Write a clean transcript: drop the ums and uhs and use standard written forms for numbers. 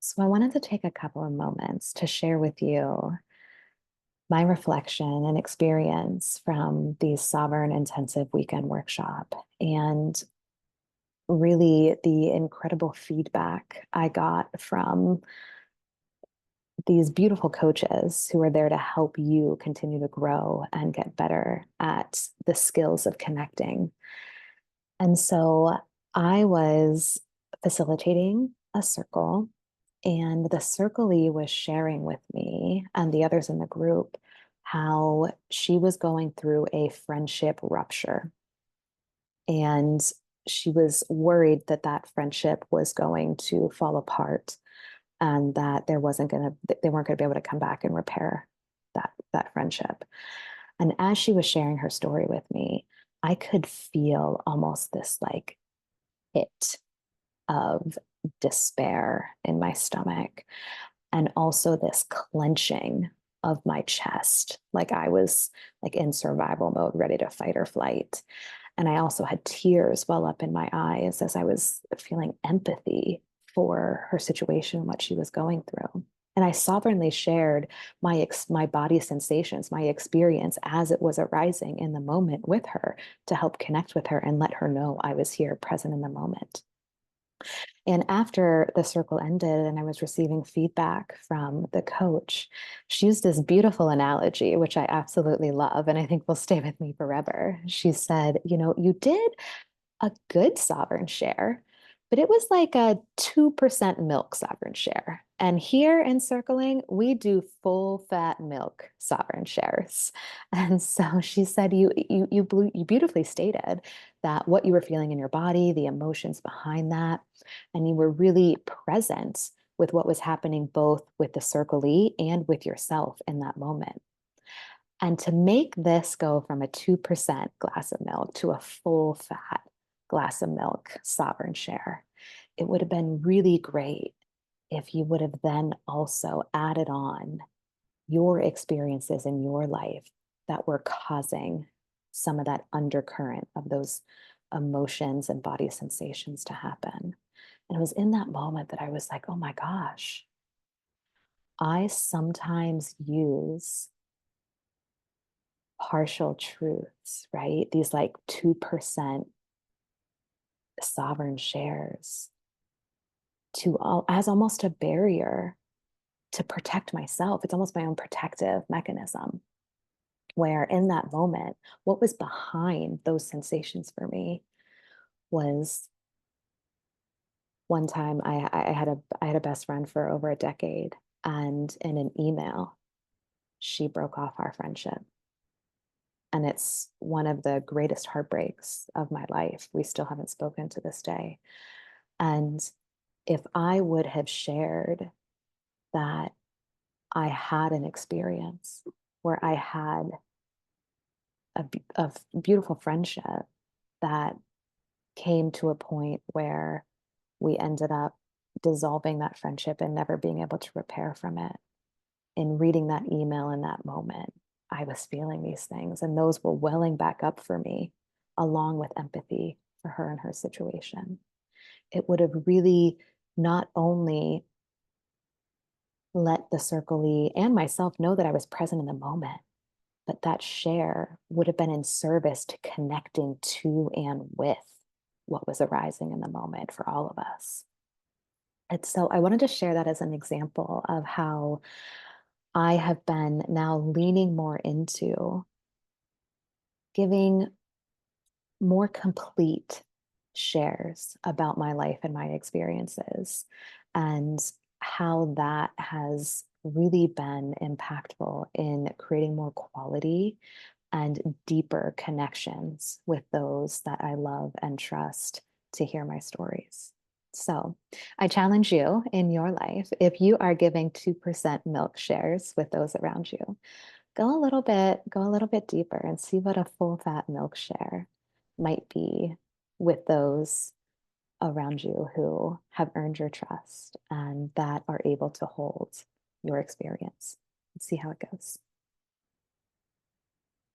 So I wanted to take a couple of moments to share with you my reflection and experience from the Sovereign Intensive Weekend Workshop and really the incredible feedback I got from these beautiful coaches who are there to help you continue to grow and get better at the skills of connecting. And so I was facilitating a circle, and the circlee was sharing with me and the others in the group how she was going through a friendship rupture. And she was worried that that friendship was going to fall apart and that they weren't going to be able to come back and repair that friendship. And as she was sharing her story with me, I could feel almost this like pit of despair in my stomach, and also this clenching of my chest, like I was like in survival mode, ready to fight or flight. And I also had tears well up in my eyes as I was feeling empathy for her situation and what she was going through. And I sovereignly shared my body sensations, my experience as it was arising in the moment with her, to help connect with her and let her know I was here present in the moment. And after the circle ended and I was receiving feedback from the coach, she used this beautiful analogy, which I absolutely love, and I think will stay with me forever. She said, you did a good sovereign share, but it was like a 2% milk sovereign share. And here in circling, we do full fat milk sovereign shares. And so she said, you beautifully stated that what you were feeling in your body, the emotions behind that, and you were really present with what was happening both with the circlee and with yourself in that moment. And to make this go from a 2% glass of milk to a full fat glass of milk sovereign share, it would have been really great if you would have then also added on your experiences in your life that were causing some of that undercurrent of those emotions and body sensations to happen. And it was in that moment that I was like, oh my gosh, I sometimes use partial truths, right? These like 2% sovereign shares as almost a barrier to protect myself. It's almost my own protective mechanism, where in that moment, what was behind those sensations for me was one time I had a best friend for over a decade, and in an email, she broke off our friendship. And it's one of the greatest heartbreaks of my life. We still haven't spoken to this day. And if I would have shared that I had an experience where I had a beautiful friendship that came to a point where we ended up dissolving that friendship and never being able to repair from it, in reading that email in that moment, I was feeling these things, and those were welling back up for me, along with empathy for her and her situation. It would have really not only let the circlee and myself know that I was present in the moment, but that share would have been in service to connecting to and with what was arising in the moment for all of us. And so I wanted to share that as an example of how I have been now leaning more into giving more complete shares about my life and my experiences, and how that has really been impactful in creating more quality and deeper connections with those that I love and trust to hear my stories. So I challenge you in your life, if you are giving 2% milk shares with those around you, go a little bit deeper and see what a full fat milk share might be with those around you who have earned your trust and that are able to hold your experience. See how it goes.